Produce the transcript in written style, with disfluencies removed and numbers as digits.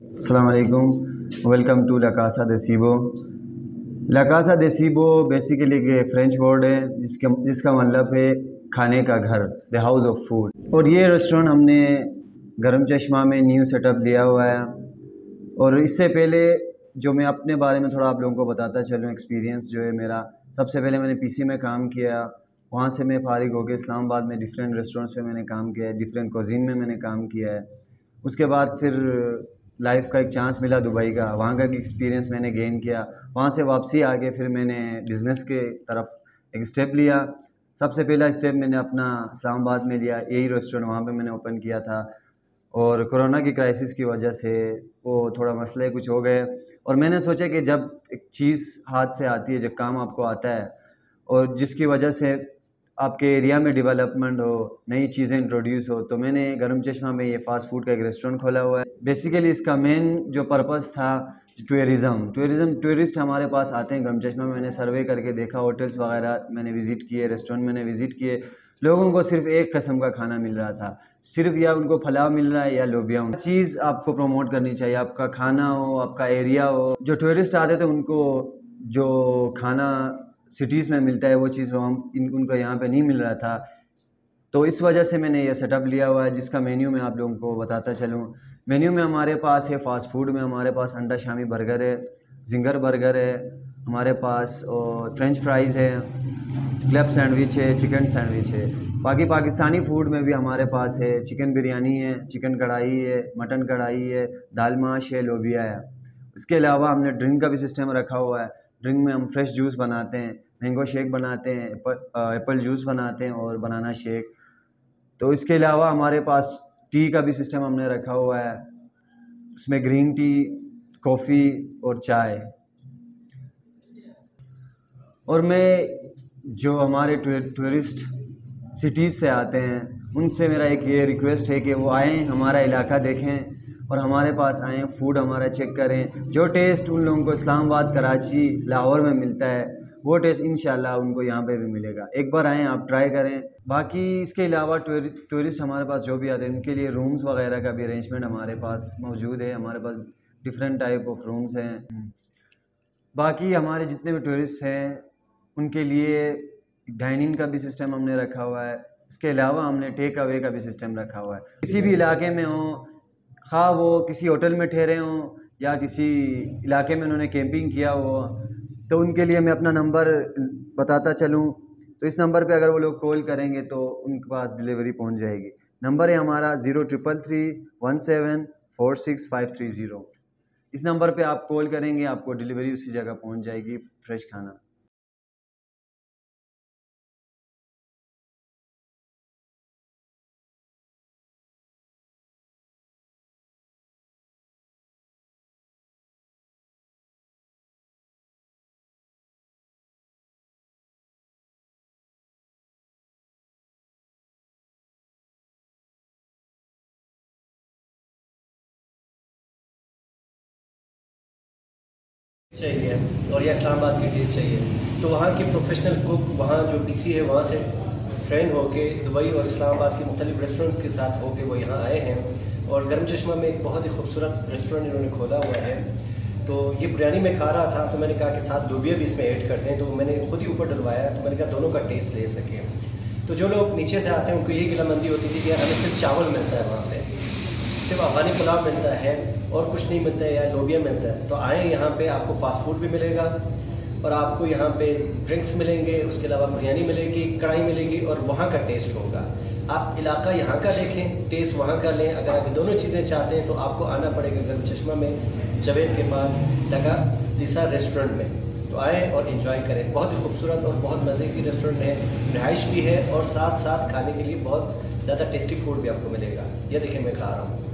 अस्सलाम वालेकुम, welcome to La Casa de Cibo. La Casa de Cibo basically एक French word है जिसका मतलब है खाने का घर, द हाउस ऑफ फूड। और ये रेस्टोरेंट हमने गरम चश्मा में न्यू सेटअप लिया हुआ है। और इससे पहले जो मैं अपने बारे में थोड़ा आप लोगों को बताता चलूँ, एक्सपीरियंस जो है मेरा, सबसे पहले मैंने पीसी में काम किया, वहाँ से मैं फ़ारिग हो गया। इस्लामाबाद में डिफरेंट रेस्टोरेंट्स पे मैंने काम किया है, डिफरेंट कुज़ीन में मैंने काम किया है। उसके बाद फिर लाइफ का एक चांस मिला दुबई का, वहाँ का एक एक्सपीरियंस मैंने गेन किया। वहाँ से वापसी आके फिर मैंने बिज़नेस के तरफ एक स्टेप लिया। सबसे पहला स्टेप मैंने अपना इस्लामाबाद में लिया, यही रेस्टोरेंट वहाँ पे मैंने ओपन किया था। और कोरोना की क्राइसिस की वजह से वो थोड़ा मसले कुछ हो गए, और मैंने सोचा कि जब एक चीज़ हाथ से आती है, जब काम आपको आता है और जिसकी वजह से आपके एरिया में डेवलपमेंट हो, नई चीज़ें इंट्रोड्यूस हो, तो मैंने गरम चश्मा में ये फ़ास्ट फूड का एक रेस्टोरेंट खोला हुआ है। बेसिकली इसका मेन जो पर्पस था टूरिस्ट हमारे पास आते हैं गरम चश्मा में। मैंने सर्वे करके देखा, होटल्स वगैरह मैंने विज़िट किए, रेस्टोरेंट मैंने विज़िट किए, लोगों को सिर्फ एक किस्म का खाना मिल रहा था, सिर्फ या उनको फलाव मिल रहा है या लोबिया। चीज़ आपको प्रमोट करनी चाहिए, आपका खाना हो, आपका एरिया हो। जो टूरिस्ट आते थे उनको जो खाना सिटीज़ में मिलता है वो चीज़ उनको यहाँ पे नहीं मिल रहा था। तो इस वजह से मैंने ये सेटअप लिया हुआ है, जिसका मेन्यू मैं आप लोगों को बताता चलूँ। मेन्यू में हमारे पास है, फास्ट फूड में हमारे पास अंडा शामी बर्गर है, जिंगर बर्गर है हमारे पास, और फ्रेंच फ्राइज़ है, क्लब सैंडविच है, चिकन सैंडविच है। बाकी पाकिस्तानी फूड में भी हमारे पास है, चिकन बिरयानी है, चिकन कढ़ाई है, मटन कढ़ाई है, दाल माश है, लोबिया है। इसके अलावा हमने ड्रिंक का भी सिस्टम रखा हुआ है। ड्रिंक में हम फ्रेश जूस बनाते हैं, मैंगो शेक बनाते हैं, एप्पल जूस बनाते हैं और बनाना शेक। तो इसके अलावा हमारे पास टी का भी सिस्टम हमने रखा हुआ है, उसमें ग्रीन टी, कॉफ़ी और चाय। और मैं जो हमारे टूरिस्ट सिटीज़ से आते हैं उनसे मेरा एक ये रिक्वेस्ट है कि वो आएँ, हमारा इलाका देखें और हमारे पास आएँ, फूड हमारा चेक करें। जो टेस्ट उन लोगों को इस्लामाबाद, कराची, लाहौर में मिलता है, वो टेस्ट इंशाल्लाह उनको यहाँ पे भी मिलेगा। एक बार आएँ, आप ट्राई करें। बाकी इसके अलावा टूरिस्ट हमारे पास जो भी आते हैं उनके लिए रूम्स वगैरह का भी अरेंजमेंट हमारे पास मौजूद है। हमारे पास डिफरेंट टाइप ऑफ रूम्स हैं। बाकी हमारे जितने भी टूरिस्ट हैं उनके लिए डाइनिंग का भी सिस्टम हमने रखा हुआ है। इसके अलावा हमने टेक अवे का भी सिस्टम रखा हुआ है। किसी भी इलाके में हो, खा वो किसी होटल में ठहरे हों या किसी इलाके में उन्होंने कैंपिंग किया हो, तो उनके लिए मैं अपना नंबर बताता चलूँ। तो इस नंबर पे अगर वो लोग कॉल करेंगे तो उनके पास डिलीवरी पहुंच जाएगी। नंबर है हमारा 0333174530। इस नंबर पे आप कॉल करेंगे, आपको डिलीवरी उसी जगह पहुंच जाएगी, फ्रेश खाना। चाहिए और या इस्लामाबाद की टेस्ट चाहिए, तो वहाँ के प्रोफेशनल कुक, वहाँ जो पीसी है, वहाँ से ट्रेन होके दुबई और इस्लामाबाद के मुख्तलिफ रेस्टोरेंट्स के साथ होके वो यहाँ आए हैं। और गरम चश्मा में एक बहुत ही खूबसूरत रेस्टोरेंट इन्होंने खोला हुआ है। तो ये बिरयानी में खा रहा था, तो मैंने कहा कि साथ लोबिया भी इसमें ऐड करते हैं, तो मैंने खुद ही ऊपर डलवाया। तो मैंने कहा दोनों का टेस्ट ले सकें। तो जो लोग नीचे से आते हैं उनको ये गिलामंदी होती थी कि हमें सिर्फ चावल मिलता है, वहाँ पर सिर्फ अफ़गानी पुलाव मिलता है और कुछ नहीं मिलता है, या लोबिया मिलता है। तो आएँ यहाँ पे, आपको फ़ास्ट फूड भी मिलेगा और आपको यहाँ पे ड्रिंक्स मिलेंगे, उसके अलावा बिरयानी मिलेगी, कढ़ाई मिलेगी और वहाँ का टेस्ट होगा। आप इलाका यहाँ का देखें, टेस्ट वहाँ का लें। अगर आप दोनों चीज़ें चाहते हैं तो आपको आना पड़ेगा गरम चश्मा में, जवेद के पास लगा दिशा रेस्टोरेंट में। तो आएँ और इन्जॉय करें। बहुत ही खूबसूरत और बहुत मज़े की रेस्टोरेंट है, रिहाइश भी है और साथ साथ खाने के लिए बहुत ज़्यादा टेस्टी फूड भी आपको मिलेगा। ये देखिए मैं खा रहा हूँ।